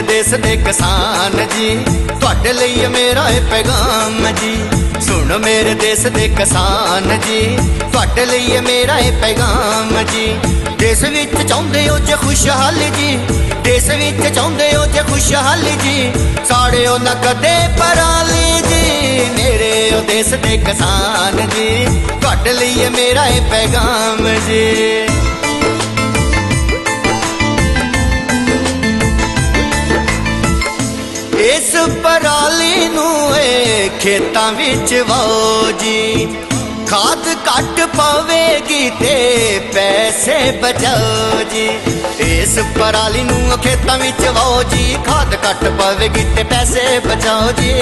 मेरे देश दे किसान जी, तुहाडे लई मेरा ये पैगाम जी। सुन मेरे देश दे किसान जी, तुहाडे लई मेरा ये पैगाम जी। देश विच चाहुंदे हो जे खुशहाली जी, देश विच चाहुंदे हो जे खुशहाली जी, साड़ियो ना कदे पराली जी। मेरे ओ देश दे किसान जी, तुहाडे लई मेरा ये पैगाम जी। इस पराली नूं खेतां विच वाओ जी, खाद घट पवेगी ते पैसे बचाओ जी। इस पराली नूं खेतां विच वाओ जी, खाद घट पवेगी ते पैसे बचाओ जी।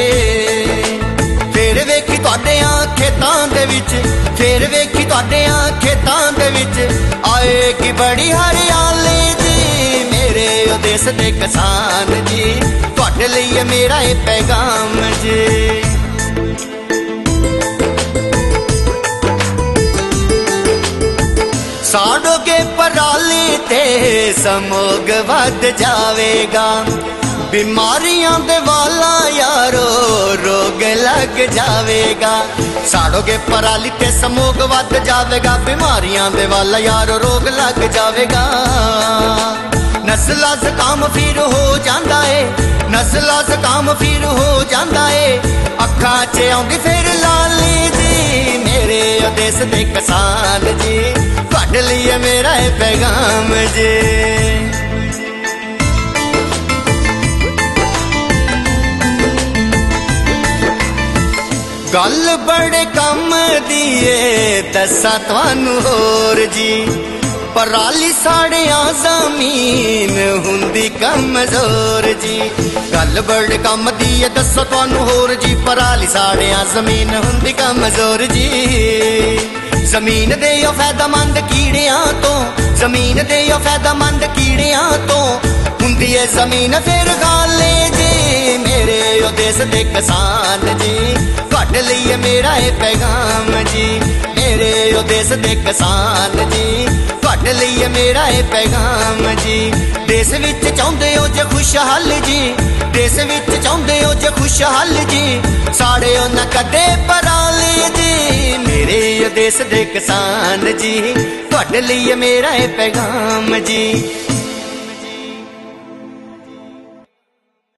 फिर वेखी तुहाडे खेतां दे विच, फिर वेखी तुहाडे खेतां दे विच आएगी बड़ी हरियाली जी। मेरे ओ देश दे किसान जी, तुहाडे लई मेरा ये पैगाम जी। साड़ोगे पराली ते समोग वध जावेगा, बीमारियां दे वाला यारो रोग लग जावेगा। साड़ोगे पराली ते समोग वध जावेगा, बीमारियां दे वाला यारो रोग लग जावेगा। नस्ला ज़ुकाम फिर हो जांदा है, नस्ला ज़ुकाम फिर हो जांदा है, अखां च आउंदी फिर लाली जी। मेरे ओ देश दे किसान जी, तुहाडे लई मेरा ये पैगाम जी। गल बड़े कम दी दसा तुहानू होर जी, पराली साड़िया जमीन हुंदी कमजोर जी। गल बड़े कम दी दसो तुहानू होर जी, पराली साड़िया जमीन हुंदी कमजोर जी। जमीन दे फायदामंद कीड़ियां तो, जमीन दे फायदामंद कीड़ियां तो हुंदी है जमीन फिर गाले जी। मेरे ओ देश दे किसान जी, तुहाडे लई मेरा ये पैगाम जी। मेरे ओ देश दे किसान जी, तुहाडे लई मेरा ये पैगाम जी। देश विच चाहुंदे हो जे खुशहाली जी, देश विच चाहुंदे हो जे खुशहाली जी, साड़ियो ना कदे पराली जी। मेरे ओ देश दे किसान जी, तुहाडे लई मेरा ये पैगाम जी।